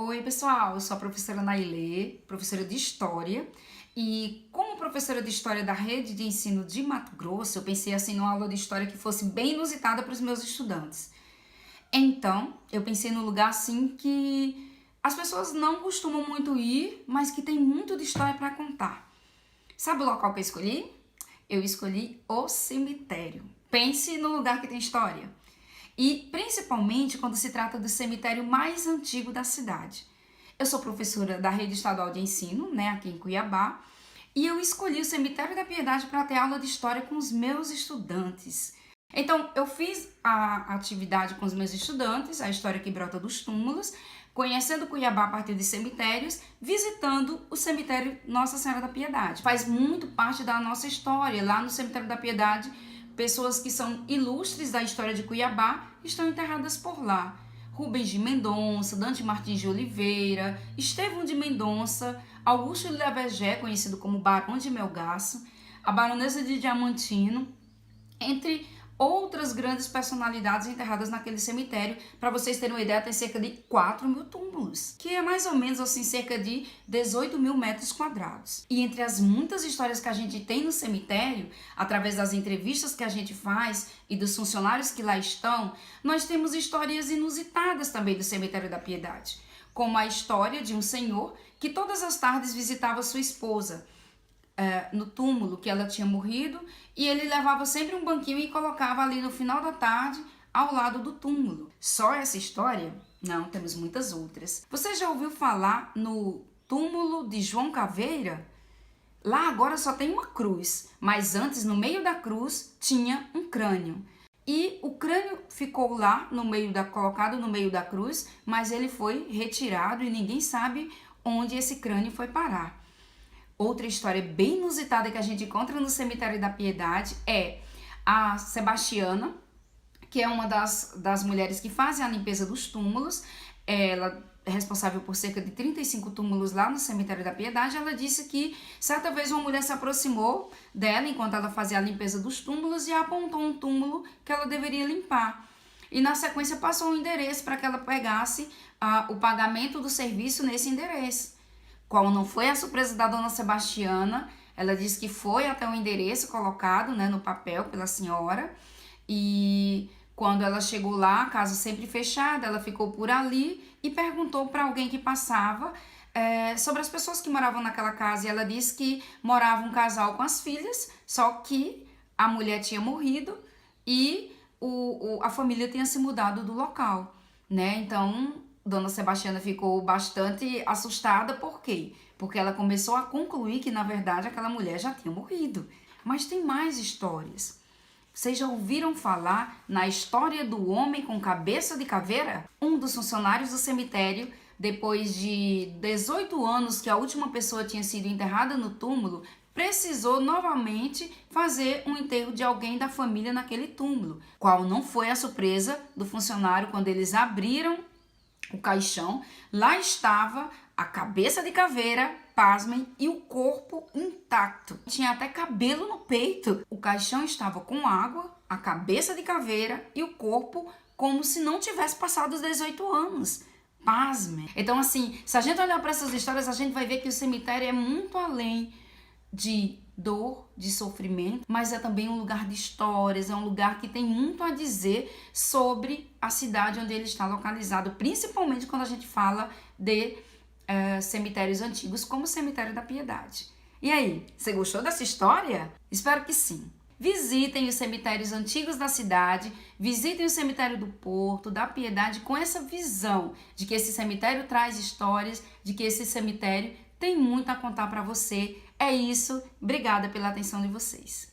Oi, pessoal, eu sou a professora Nailê, professora de História, e como professora de História da Rede de Ensino de Mato Grosso, eu pensei assim numa aula de História que fosse bem inusitada para os meus estudantes. Então, eu pensei num lugar assim que as pessoas não costumam muito ir, mas que tem muito de história para contar. Sabe o local que eu escolhi? Eu escolhi o cemitério. Pense no lugar que tem história. E principalmente quando se trata do cemitério mais antigo da cidade. Eu sou professora da Rede Estadual de Ensino, aqui em Cuiabá, e eu escolhi o Cemitério da Piedade para ter aula de história com os meus estudantes. Então, eu fiz a atividade com os meus estudantes, a história que brota dos túmulos, conhecendo Cuiabá a partir de cemitérios, visitando o cemitério Nossa Senhora da Piedade. Faz muito parte da nossa história. Lá no Cemitério da Piedade, pessoas que são ilustres da história de Cuiabá estão enterradas por lá. Rubens de Mendonça, Dante Martins de Oliveira, Estevão de Mendonça, Augusto de Lavegé, conhecido como Barão de Melgaço, a Baronesa de Diamantino, entre outras grandes personalidades enterradas naquele cemitério. Para vocês terem uma ideia, tem cerca de 4.000 túmulos, que é mais ou menos assim cerca de 18.000 metros quadrados. E entre as muitas histórias que a gente tem no cemitério, através das entrevistas que a gente faz e dos funcionários que lá estão, nós temos histórias inusitadas também do Cemitério da Piedade, como a história de um senhor que todas as tardes visitava sua esposa no túmulo que ela tinha morrido, e ele levava sempre um banquinho e colocava ali no final da tarde ao lado do túmulo. Só essa história? Não, temos muitas outras. Você já ouviu falar no túmulo de João Caveira? Lá agora só tem uma cruz, mas antes no meio da cruz tinha um crânio. E o crânio ficou lá colocado no meio da cruz, mas ele foi retirado e ninguém sabe onde esse crânio foi parar. Outra história bem inusitada que a gente encontra no Cemitério da Piedade é a Sebastiana, que é uma das mulheres que fazem a limpeza dos túmulos. Ela é responsável por cerca de 35 túmulos lá no Cemitério da Piedade. Ela disse que certa vez uma mulher se aproximou dela enquanto ela fazia a limpeza dos túmulos e apontou um túmulo que ela deveria limpar. E na sequência passou um endereço para que ela pegasse o pagamento do serviço nesse endereço. Qual não foi a surpresa da dona Sebastiana, ela disse que foi até o endereço colocado no papel pela senhora, e quando ela chegou lá, a casa sempre fechada, ela ficou por ali e perguntou para alguém que passava sobre as pessoas que moravam naquela casa, e ela disse que morava um casal com as filhas, só que a mulher tinha morrido e a família tinha se mudado do local, Então, Dona Sebastiana ficou bastante assustada. Por quê? Porque ela começou a concluir que, na verdade, aquela mulher já tinha morrido. Mas tem mais histórias. Vocês já ouviram falar na história do homem com cabeça de caveira? Um dos funcionários do cemitério, depois de 18 anos que a última pessoa tinha sido enterrada no túmulo, precisou novamente fazer um enterro de alguém da família naquele túmulo. Qual não foi a surpresa do funcionário quando eles abriram o caixão? Lá estava a cabeça de caveira, pasmem, e o corpo intacto. Tinha até cabelo no peito. O caixão estava com água, a cabeça de caveira e o corpo como se não tivesse passado os 18 anos. Pasmem. Então, assim, se a gente olhar para essas histórias, a gente vai ver que o cemitério é muito além de dor, de sofrimento, mas é também um lugar de histórias, é um lugar que tem muito a dizer sobre a cidade onde ele está localizado, principalmente quando a gente fala de cemitérios antigos, como o Cemitério da Piedade. E aí, você gostou dessa história? Espero que sim. Visitem os cemitérios antigos da cidade, visitem o cemitério do Porto, da Piedade, com essa visão de que esse cemitério traz histórias, de que esse cemitério tem muito a contar para você. É isso. Obrigada pela atenção de vocês.